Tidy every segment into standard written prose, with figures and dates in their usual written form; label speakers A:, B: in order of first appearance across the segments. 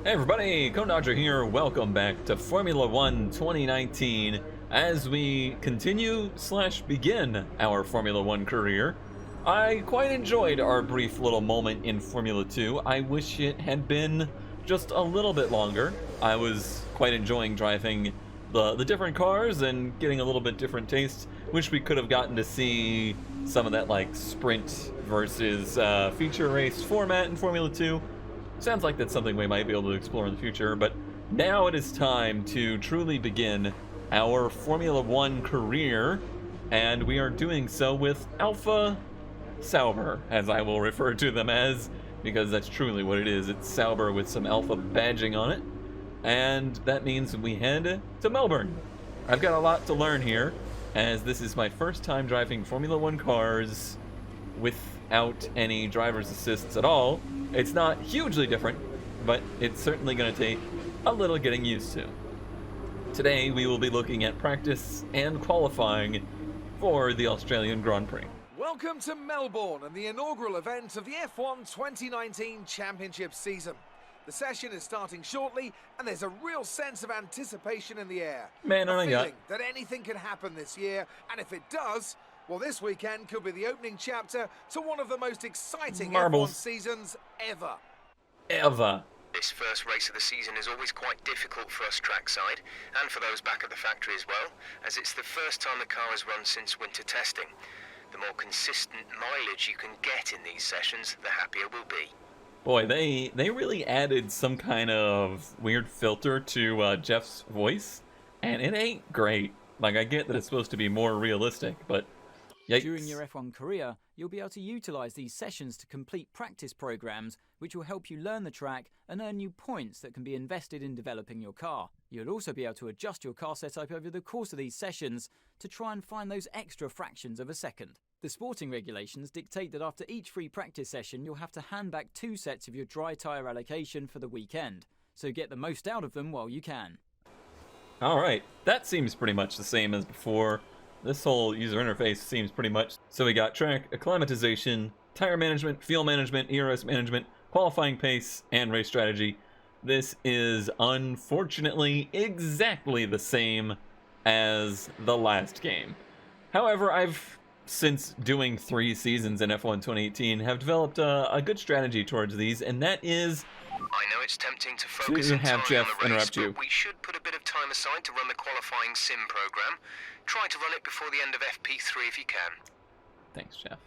A: Hey everybody, Conodger here. Welcome back to Formula One 2019 as we continue / begin our Formula One career. I quite enjoyed our brief little moment in Formula 2. I wish it had been just a little bit longer. I was quite enjoying driving the different cars and getting a little bit different tastes. Wish we could have gotten to see some of that like sprint versus feature race format in Formula 2. Sounds like that's something we might be able to explore in the future, but now it is time to truly begin our Formula One career, and we are doing so with Alpha Sauber, as I will refer to them as, because that's truly what it is. It's Sauber with some Alpha badging on it, and that means we head to Melbourne. I've got a lot to learn here, as this is my first time driving Formula One cars without any driver's assists at all. It's not hugely different, but it's certainly going to take a little getting used to. Today we will be looking at practice and qualifying for the Australian Grand Prix.
B: Welcome to Melbourne and the inaugural event of the F1 2019 Championship season. The session is starting shortly and there's a real sense of anticipation in the air.
A: Man,
B: a feeling that anything can happen this year, and if it does, well, this weekend could be the opening chapter to one of the most exciting F1 seasons ever.
C: This first race of the season is always quite difficult for us trackside, and for those back at the factory as well, as it's the first time the car has run since winter testing. The more consistent mileage you can get in these sessions, the happier we'll be.
A: Boy, they really added some kind of weird filter to Jeff's voice, and it ain't great. Like, I get that it's supposed to be more realistic, but yikes.
D: During your F1 career, you'll be able to utilise these sessions to complete practice programs, which will help you learn the track and earn you points that can be invested in developing your car. You'll also be able to adjust your car setup over the course of these sessions to try and find those extra fractions of a second. The sporting regulations dictate that after each free practice session, you'll have to hand back 2 sets of your dry tyre allocation for the weekend, so get the most out of them while you can.
A: Alright, that seems pretty much the same as before. This whole user interface seems pretty much. So we got track, acclimatization, tire management, fuel management, ERS management, qualifying pace, and race strategy. This is unfortunately exactly the same as the last game. However, I've, since doing 3 seasons in F1 2018, have developed a good strategy towards these, and that is
C: I know it's tempting to focus entirely on
A: Jeff
C: the race,
A: interrupt you.
C: but we should put a bit of time aside to run the qualifying sim program. Try to run it before the end of FP3 if you can.
A: Thanks, Jeff.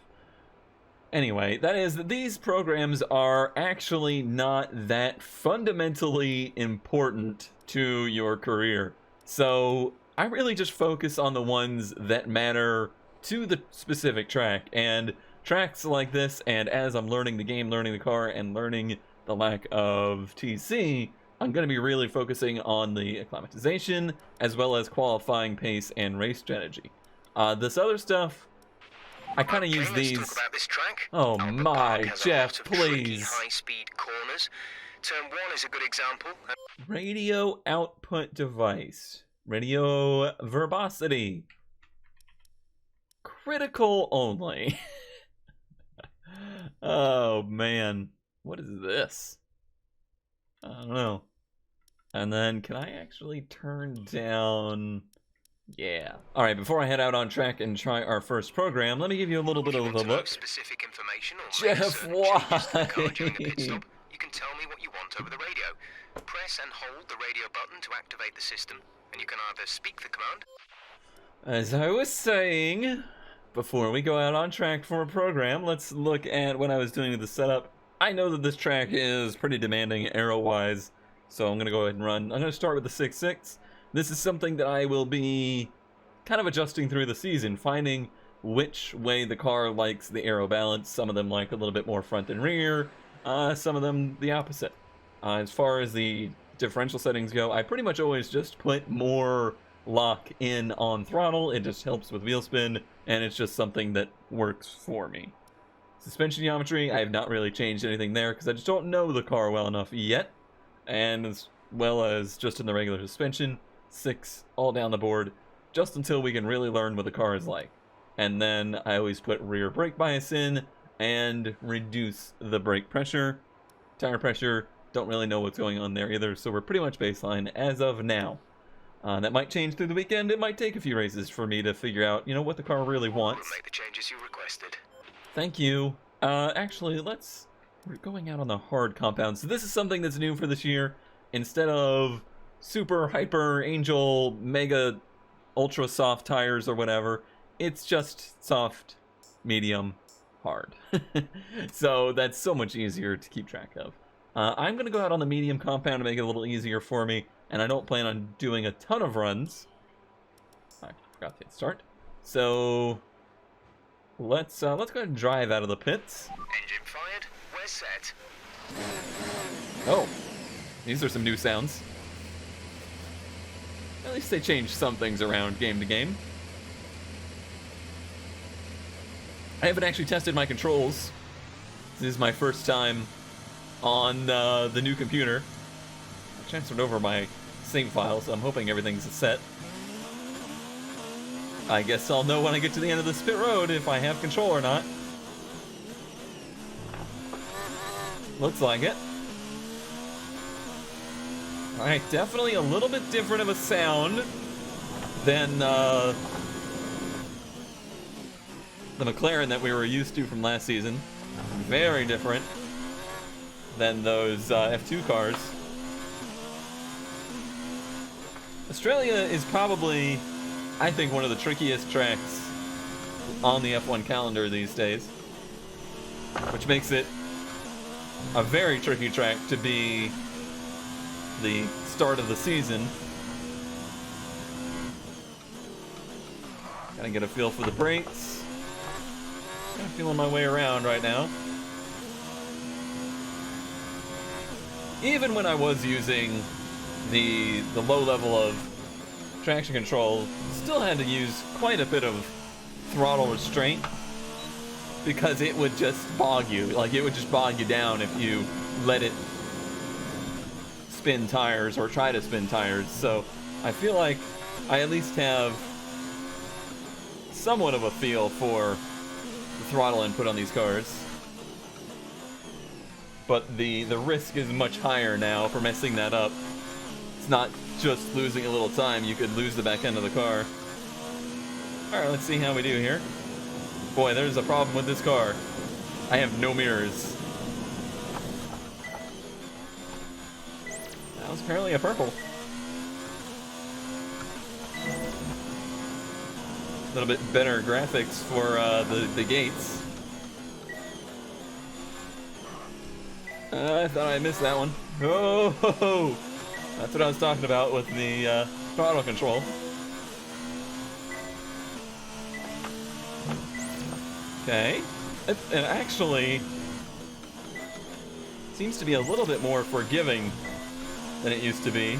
A: Anyway, that is that these programs are actually not that fundamentally important to your career. So I really just focus on the ones that matter to the specific track. And tracks like this, and as I'm learning the game, learning the car, and learning the lack of TC, I'm going to be really focusing on the acclimatization, as well as qualifying pace and race strategy. This other stuff, I kind of use these.
C: Let's talk about this track.
A: Oh
C: Albert
A: my,
C: Park has
A: Jeff,
C: a lot of tricky
A: please.
C: high-speed corners. Turn 1 is a good example.
A: Radio output device. Radio verbosity. Critical only. Oh man. What is this? I don't know. And then, can I actually turn down? Yeah. Alright, before I head out on track and try our first program, let me give you a little bit of a look.
C: Specific information or
A: Jeff, why?
C: You can tell me what you want over the radio. Press and hold the radio button to activate the system, and you can either speak the command.
A: As I was saying, before we go out on track for a program, let's look at what I was doing with the setup. I know that this track is pretty demanding arrow-wise, so I'm going to go ahead and run. I'm going to start with the 6.6. This is something that I will be kind of adjusting through the season, finding which way the car likes the aero balance. Some of them like a little bit more front and rear, some of them the opposite. As far as the differential settings go, I pretty much always just put more lock in on throttle. It just helps with wheel spin, and it's just something that works for me. Suspension geometry, I have not really changed anything there because I just don't know the car well enough yet. And as well as just in the regular suspension, 6 all down the board, just until we can really learn what the car is like. And then I always put rear brake bias in and reduce the brake pressure, tire pressure, don't really know what's going on there either, so we're pretty much baseline as of now. That might change through the weekend. It might take a few races for me to figure out, you know, what the car really wants.
C: We'll make the changes you requested.
A: Thank you. Actually, we're going out on the hard compound. So this is something that's new for this year. Instead of super, hyper, angel, mega, ultra soft tires or whatever, it's just soft, medium, hard. So that's so much easier to keep track of. I'm going to go out on the medium compound to make it a little easier for me. And I don't plan on doing a ton of runs. I forgot to hit start. So let's go ahead and drive out of the pits.
C: Engine fired. We're set.
A: Oh, these are some new sounds. At least they changed some things around game to game. I haven't actually tested my controls. This is my first time on the new computer. I transferred over my save file, so I'm hoping everything's set. I guess I'll know when I get to the end of this pit road if I have control or not. Looks like it. Alright, definitely a little bit different of a sound than the McLaren that we were used to from last season. Very different than those F2 cars. Australia is probably, I think, one of the trickiest tracks on the F1 calendar these days, which makes it a very tricky track to be the start of the season. Gotta get a feel for the brakes. Kind of feeling my way around right now. Even when I was using the low level of traction control, still had to use quite a bit of throttle restraint because it would just bog you. Like, it would just bog you down if you let it spin tires or try to spin tires. So I feel like I at least have somewhat of a feel for the throttle input on these cars. But the risk is much higher now for messing that up. It's not just losing a little time, you could lose the back end of the car. Alright, let's see how we do here. Boy, there's a problem with this car. I have no mirrors. That was apparently a purple. A little bit better graphics for the gates. I thought I missed that one. Oh! That's what I was talking about with the throttle control. Okay. It actually seems to be a little bit more forgiving than it used to be.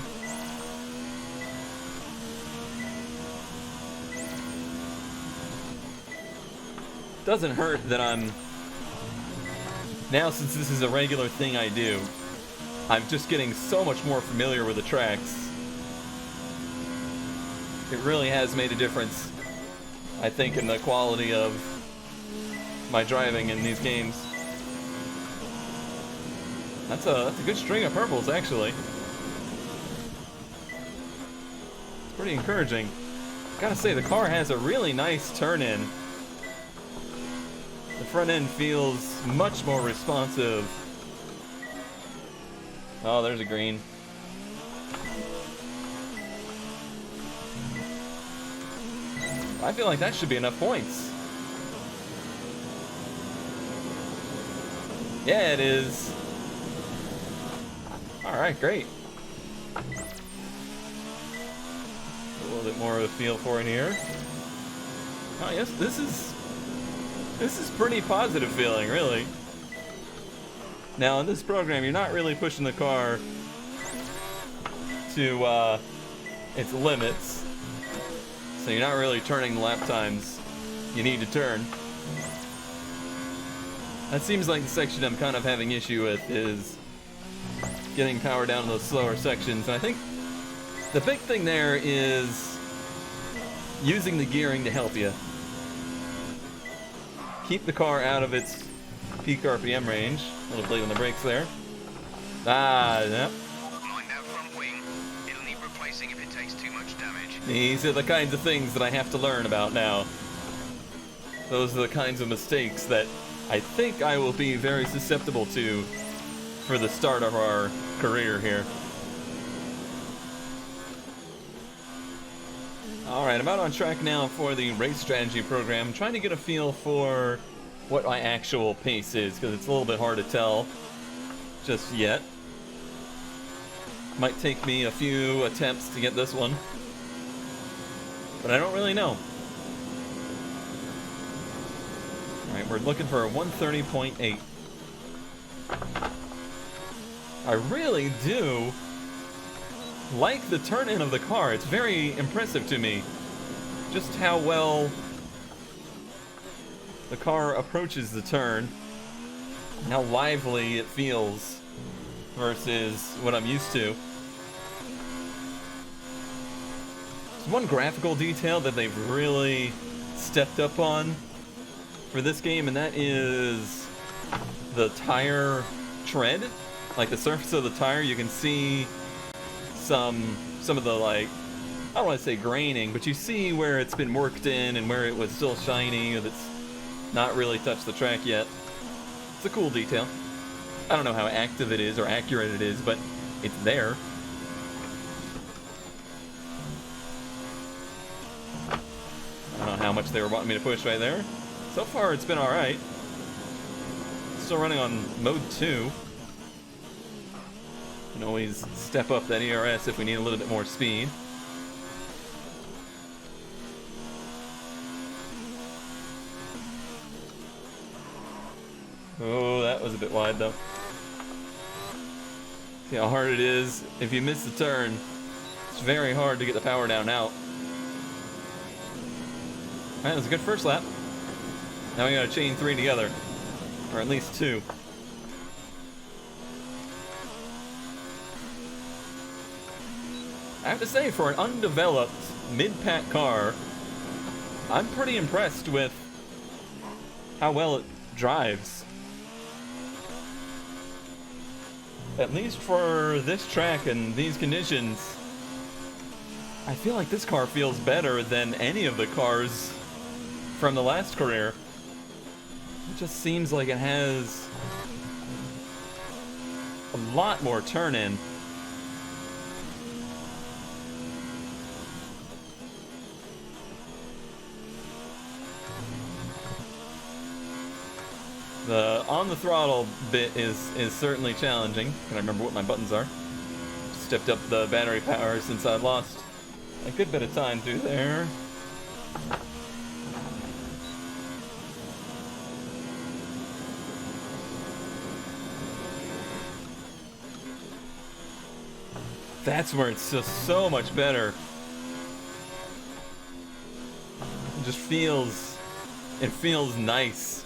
A: Doesn't hurt that I'm... Now, since this is a regular thing I do, I'm just getting so much more familiar with the tracks. It really has made a difference, I think, in the quality of my driving in these games. That's a good string of purples, actually. It's pretty encouraging. Gotta say, the car has a really nice turn-in. The front end feels much more responsive. Oh, there's a green. I feel like that should be enough points. Yeah, it is. Alright, great. A little bit more of a feel for it here. Oh yes, this is pretty positive feeling, really. Now, in this program, you're not really pushing the car to its limits, so you're not really turning the lap times you need to turn. That seems like the section I'm kind of having issue with is getting power down in those slower sections. And I think the big thing there is using the gearing to help you. Keep the car out of its peak RPM range. A little blade on the brakes there. Yep.
C: Mind that front wing. It'll need replacing if it takes too much damage.
A: These are the kinds of things that I have to learn about now. Those are the kinds of mistakes that I think I will be very susceptible to for the start of our career here. Alright, I'm out on track now for the race strategy program. I'm trying to get a feel for what my actual pace is, because it's a little bit hard to tell just yet. Might take me a few attempts to get this one, but I don't really know. Alright, we're looking for a 130.8. I really do like the turn-in of the car. It's very impressive to me just how well the car approaches the turn and how lively it feels versus what I'm used to. There's one graphical detail that they've really stepped up on for this game, and that is the tire tread. Like the surface of the tire, you can see some of the, like, I don't want to say graining, but you see where it's been worked in and where it was still shiny, that's not really touched the track yet. It's a cool detail. I don't know how active it is or accurate it is, but it's there. I don't know how much they were wanting me to push right there. So far, it's been alright. Still running on mode 2. Can always step up that ERS if we need a little bit more speed. Oh, that was a bit wide though. See how hard it is. If you miss the turn, it's very hard to get the power down out. Alright, that was a good first lap. Now we gotta chain 3 together. Or at least 2. I have to say, for an undeveloped mid-pack car, I'm pretty impressed with how well it drives. At least for this track and these conditions, I feel like this car feels better than any of the cars from the last career. It just seems like it has a lot more turn-in. The on the throttle bit is certainly challenging. Can I remember what my buttons are? Stepped up the battery power since I lost a good bit of time through there. That's where it's just so much better. It just feels nice.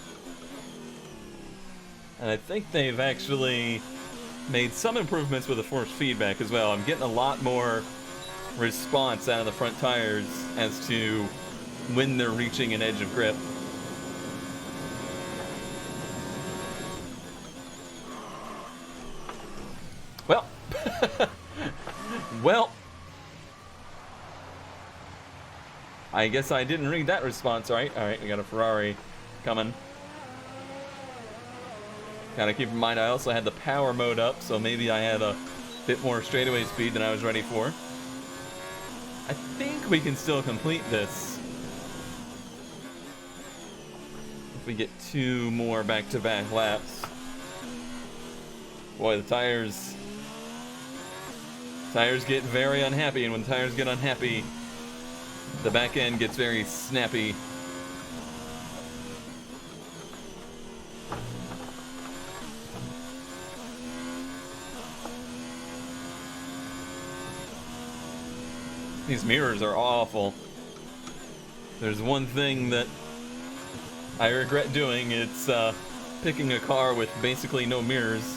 A: And I think they've actually made some improvements with the force feedback as well. I'm getting a lot more response out of the front tires as to when they're reaching an edge of grip. Well, well, I guess I didn't read that response right. All right, we got a Ferrari coming. Gotta keep in mind I also had the power mode up, so maybe I had a bit more straightaway speed than I was ready for. I think we can still complete this if we get 2 more back-to-back laps. Boy, the tires get very unhappy, and when tires get unhappy, the back end gets very snappy. These mirrors are awful. There's one thing that I regret doing, it's picking a car with basically no mirrors.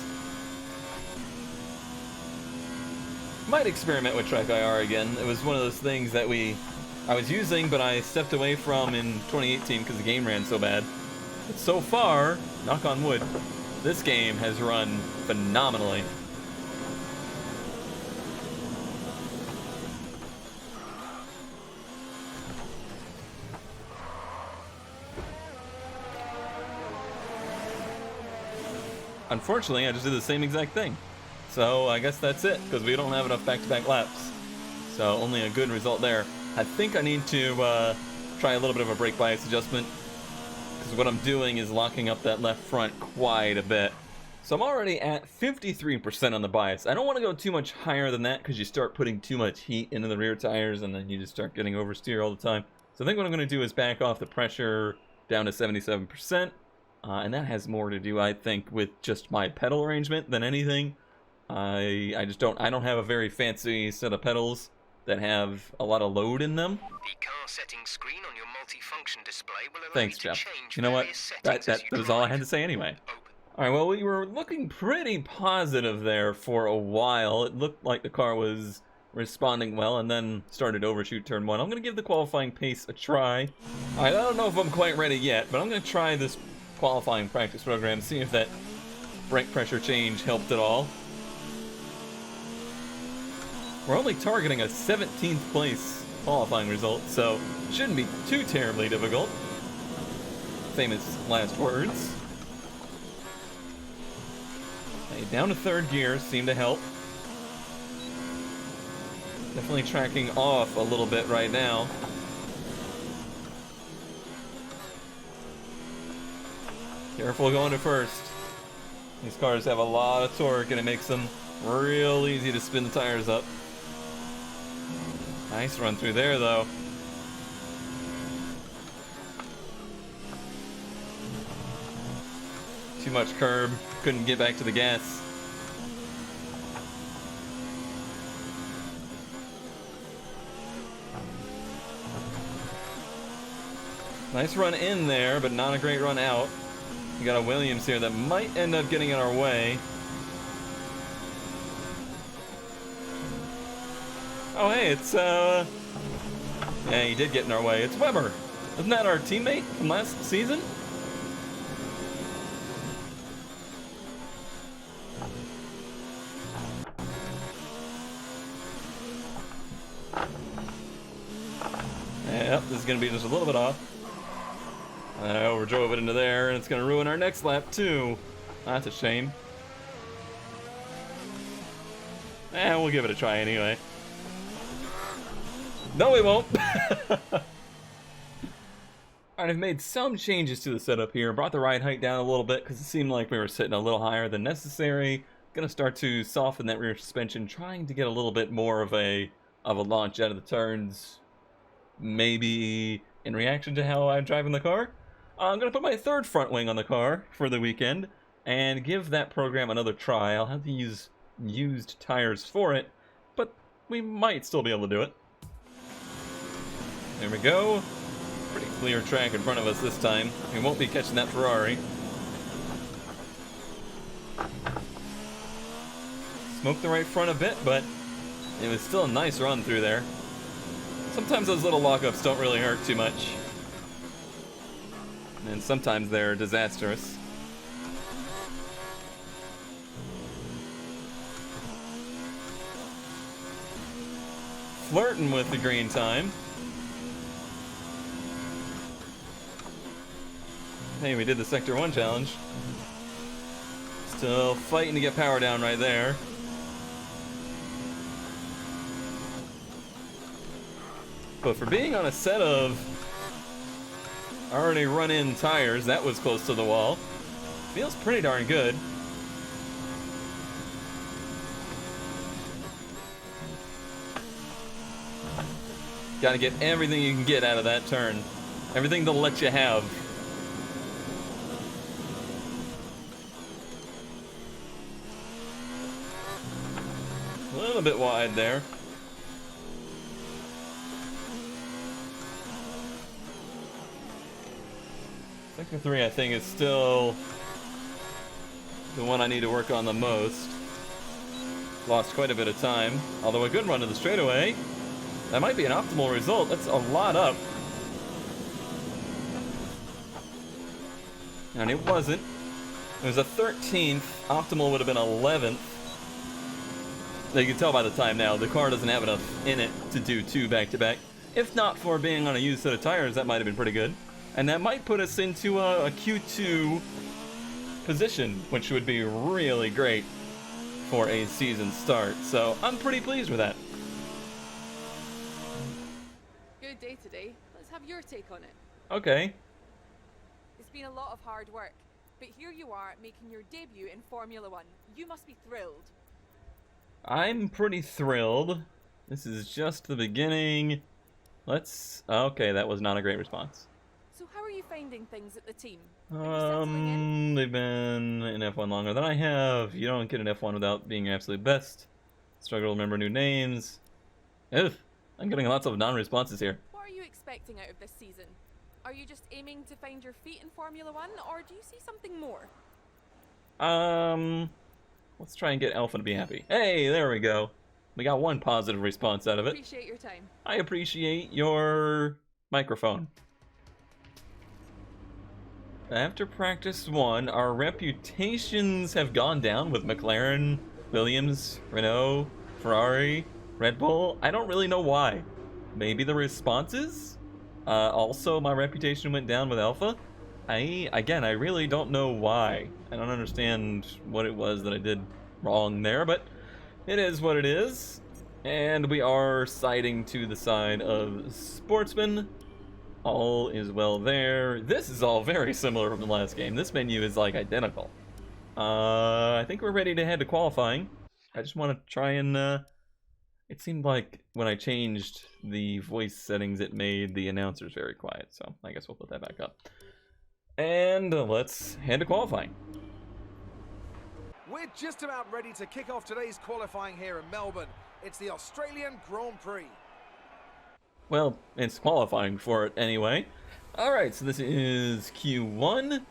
A: Might experiment with Track IR again. It was one of those things that I was using, but I stepped away from in 2018 because the game ran so bad. But so far, knock on wood, this game has run phenomenally. unfortunately, I just did the same exact thing. So I guess that's it, because we don't have enough back-to-back laps. So only a good result there. I think I need to try a little bit of a brake bias adjustment, because what I'm doing is locking up that left front quite a bit. So I'm already at 53% on the bias. I don't want to go too much higher than that, because you start putting too much heat into the rear tires, and then you just start getting oversteer all the time. So I think what I'm going to do is back off the pressure down to 77%, and that has more to do, I think, with just my pedal arrangement than anything. I don't have a very fancy set of pedals that have a lot of load in them.
C: The car settings screen on your multi-function display will allow
A: Thanks,
C: you to
A: Jeff.
C: change
A: You know what?
C: various settings
A: That
C: as you
A: was all I
C: drive.
A: had to say anyway.
C: Open.
A: Alright, well, we were looking pretty positive there for a while. It looked like the car was responding well, and then started to overshoot turn 1. I'm going to give the qualifying pace a try. Alright, I don't know if I'm quite ready yet, but I'm going to try this qualifying practice program, see if that brake pressure change helped at all. We're only targeting a 17th place qualifying result, so shouldn't be too terribly difficult. Famous last words. Okay, down to third gear seemed to help. Definitely tracking off a little bit right now. Careful going to first. These cars have a lot of torque, and it makes them real easy to spin the tires up. Nice run through there, though. Too much curb. Couldn't get back to the gas. Nice run in there, but not a great run out. We got a Williams here that might end up getting in our way. Oh, hey, it's, yeah, he did get in our way. It's Weber. Isn't that our teammate from last season? Yep, this is going to be just a little bit off. And I overdrove it into there, and it's going to ruin our next lap, too. That's a shame. We'll give it a try anyway. No, we won't. Alright, I've made some changes to the setup here. Brought the ride height down a little bit because it seemed like we were sitting a little higher than necessary. Gonna start to soften that rear suspension, trying to get a little bit more of a launch out of the turns. Maybe in reaction to how I'm driving the car. I'm gonna put my third front wing on the car for the weekend and give that program another try. I'll have to use used tires for it, but we might still be able to do it. There we go. Pretty clear track in front of us this time. We won't be catching that Ferrari. Smoked the right front a bit, but it was still a nice run through there. Sometimes those little lockups don't really hurt too much. And sometimes they're disastrous. Flirting with the green time. Hey, we did the Sector 1 challenge. Still fighting to get power down right there. But for being on a set of already run-in tires, that was close to the wall. Feels pretty darn good. Gotta get everything you can get out of that turn. Everything they'll let you have. A little bit wide there. Sector 3, I think, is still the one I need to work on the most. Lost quite a bit of time, although a good run to the straightaway. That might be an optimal result. That's a lot up. And it wasn't. It was a 13th. Optimal would have been 11th. You can tell by the time now, the car doesn't have enough in it to do two back-to-back. If not for being on a used set of tires, that might have been pretty good. And that might put us into a Q2 position, which would be really great for a season start. So I'm pretty pleased with that.
E: Good day today. Let's have your take on it.
A: Okay.
E: It's been a lot of hard work, but here you are making your debut in Formula One. You must be thrilled.
A: I'm pretty thrilled. This is just the beginning. Okay, that was not a great response.
E: So how are you finding things at the team? Are you settling in?
A: They've been in F1 longer than I have. You don't get an F1 without being your absolute best. Struggle to remember new names. Ugh, I'm getting lots of non-responses here.
E: What are you expecting out of this season? Are you just aiming to find your feet in Formula One, or do you see something more?
A: Let's try and get Alpha to be happy. Hey, there we go. We got one positive response out of it.
E: Appreciate your time.
A: I appreciate your microphone. After practice 1, our reputations have gone down with McLaren, Williams, Renault, Ferrari, Red Bull. I don't really know why. Maybe the responses? Also, my reputation went down with Alpha. I really don't know why. I don't understand what it was that I did wrong there, but it is what it is. And we are siding to the side of Sportsman. All is well there. This is all very similar from the last game. This menu is like identical. I think we're ready to head to qualifying. I just want to try and, it seemed like when I changed the voice settings, it made the announcers very quiet. So I guess we'll put that back up. And let's head to qualifying.
B: We're just about ready to kick off today's qualifying here in Melbourne. It's the Australian Grand Prix.
A: Well, it's qualifying for it anyway. Alright, so this is Q1.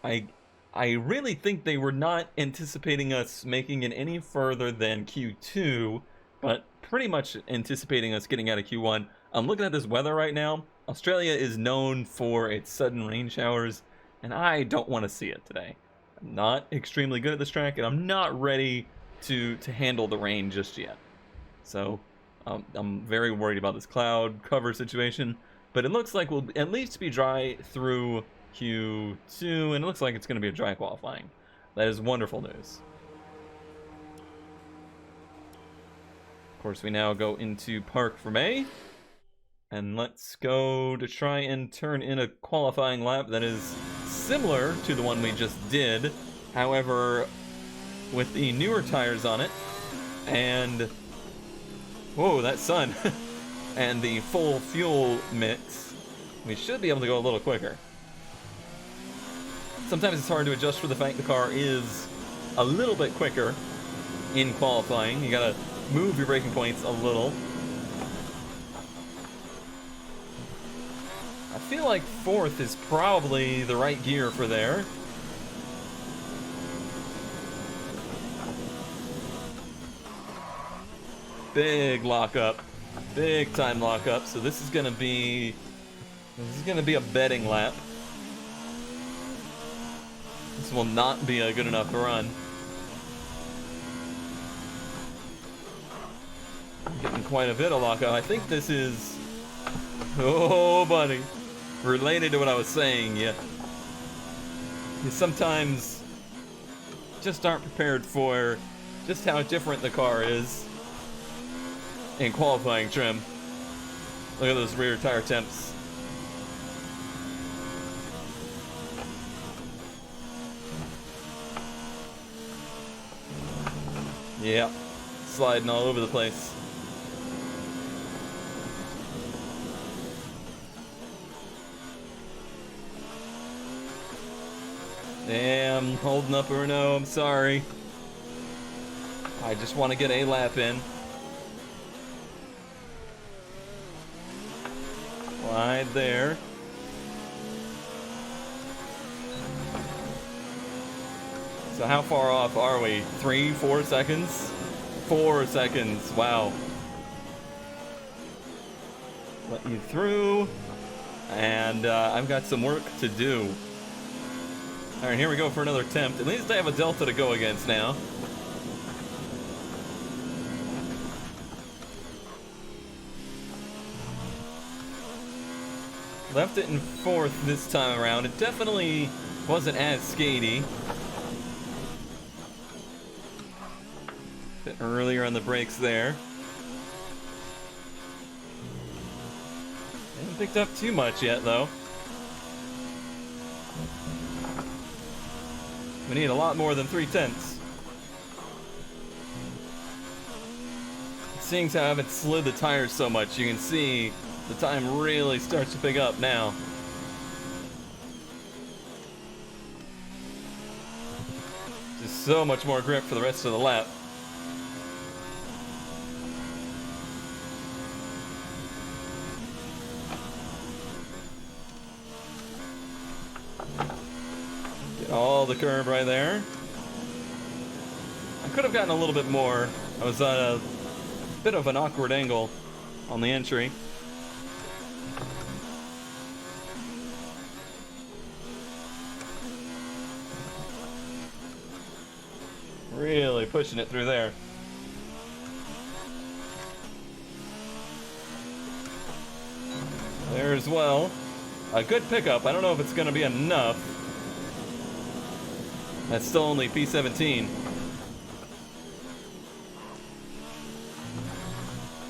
A: I really think they were not anticipating us making it any further than Q2, but pretty much anticipating us getting out of Q1. I'm looking at this weather right now. Australia is known for its sudden rain showers, and I don't want to see it today. I'm not extremely good at this track, and I'm not ready to handle the rain just yet. So I'm very worried about this cloud cover situation, but it looks like we'll at least be dry through Q2, and it looks like it's going to be a dry qualifying. That is wonderful news. Of course, we now go into Parc Fermé, and let's go to try and turn in a qualifying lap that is similar to the one we just did, however, with the newer tires on it, and whoa, that sun, and the full fuel mix, we should be able to go a little quicker. Sometimes it's hard to adjust for the fact the car is a little bit quicker in qualifying. You gotta move your braking points a little. I feel like 4th is probably the right gear for there. Big lockup, big time lockup. So this is gonna be a betting lap. This will not be a good enough run. Getting quite a bit of lockup. I think this is, oh buddy, related to what I was saying. You sometimes just aren't prepared for just how different the car is in qualifying trim. Look at those rear tire temps. Yeah, sliding all over the place. Damn, holding up or no, I'm sorry. I just want to get a lap in. Right there. So how far off are we? 3, 4 seconds? 4 seconds, wow. Let you through. And I've got some work to do. All right, here we go for another attempt. At least I have a delta to go against now. Left it in 4th this time around. It definitely Wasn't as skatey. Bit earlier on the brakes there. Haven't picked up too much yet, though. We need a lot more than 3/10. Seeing how I haven't slid the tires so much, you can see the time really starts to pick up now. Just so much more grip for the rest of the lap. Get all the curb right there. I could have gotten a little bit more. I was on a bit of an awkward angle on the entry. Really pushing it through there. There as well. A good pickup. I don't know if it's going to be enough. That's still only P17.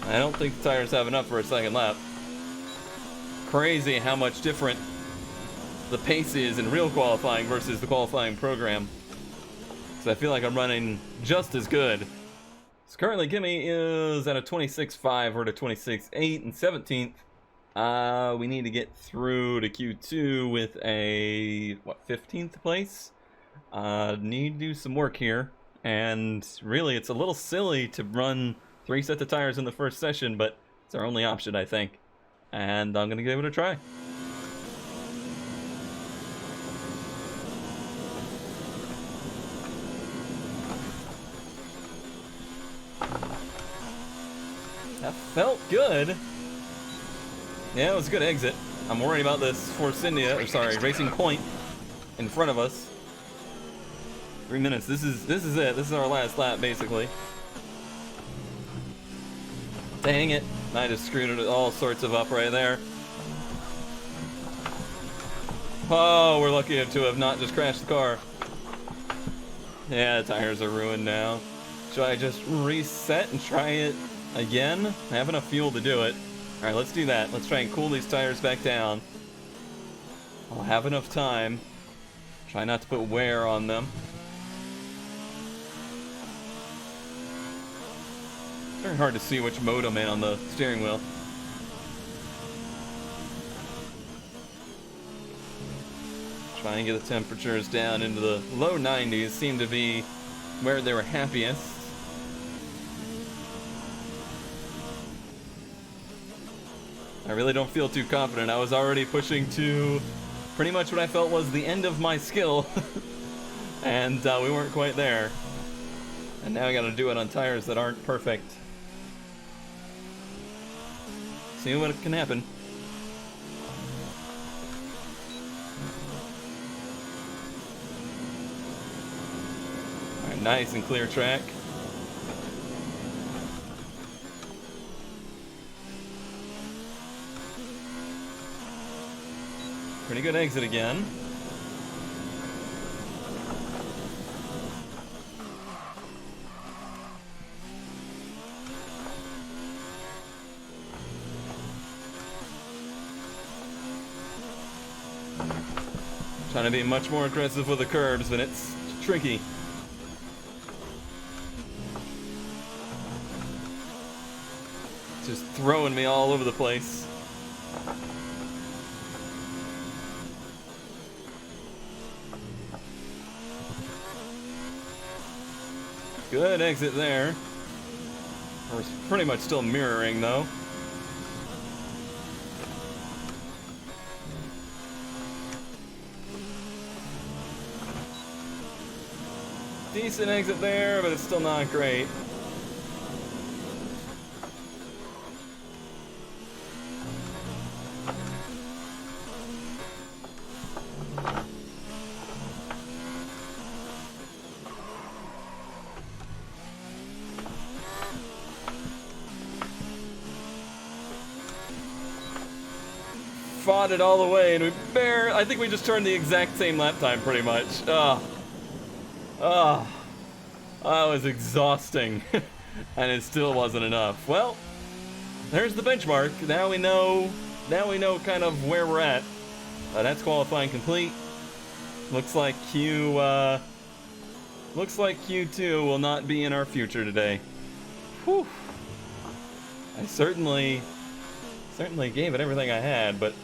A: I don't think the tires have enough for a second lap. Crazy how much different the pace is in real qualifying versus the qualifying program. So I feel like I'm running just as good. So currently Gimme is at a 26.5 or at a 26.8 and 17th. We need to get through to Q2 with a, 15th place? Need to do some work here. And really, it's a little silly to run 3 sets of tires in the first session, but it's our only option, I think. And I'm going to give it a try. That felt good. Yeah, it was a good exit. I'm worried about this Force India, or sorry, Racing Point in front of us. 3 minutes. This is it. This is our last lap, basically. Dang it. I just screwed it all sorts of up right there. Oh, we're lucky to have not just crashed the car. Yeah, the tires are ruined now. Should I just reset and try it again? I have enough fuel to do it. Alright, let's do that. Let's try and cool these tires back down. I'll have enough time. Try not to put wear on them. It's very hard to see which mode I'm in on the steering wheel. Try and get the temperatures down into the low 90s. Seem to be where they were happiest. I really don't feel too confident. I was already pushing to pretty much what I felt was the end of my skill. And we weren't quite there. And now I gotta do it on tires that aren't perfect. See what can happen. Alright, nice and clear track. Pretty good exit again. Trying to be much more aggressive with the curbs, but it's tricky. Just throwing me all over the place. Good exit there. We're pretty much still mirroring though. Decent exit there, but it's still not great. fought it all the way, and I think we just turned the exact same lap time, pretty much. That was exhausting, and it still wasn't enough. Well, there's the benchmark. Now we know kind of where we're at. That's qualifying complete. Looks like Q2 will not be in our future today. Whew. I certainly gave it everything I had, but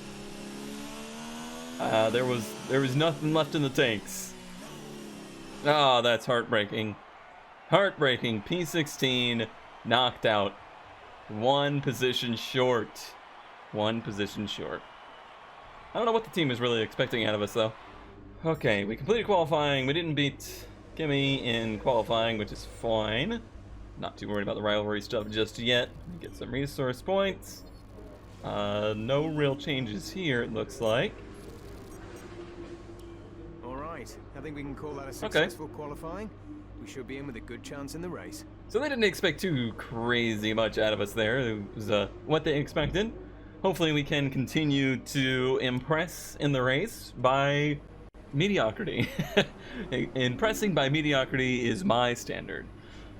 A: there was nothing left in the tanks. Oh, that's heartbreaking. Heartbreaking. P16 knocked out. One position short. One position short. I don't know what the team is really expecting out of us, though. Okay, we completed qualifying. We didn't beat Kimi in qualifying, which is fine. Not too worried about the rivalry stuff just yet. Get some resource points. No real changes here, it looks like.
F: All right, I think we can call that a successful qualifying. We should be in with a good chance in the race.
A: So they didn't expect too crazy much out of us there. It was what they expected. Hopefully we can continue to impress in the race by mediocrity. Impressing by mediocrity is my standard.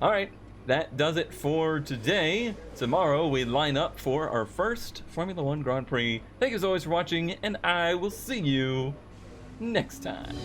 A: All right, that does it for today. Tomorrow we line up for our first Formula 1 Grand Prix. Thank you as always for watching, and I will see you next time.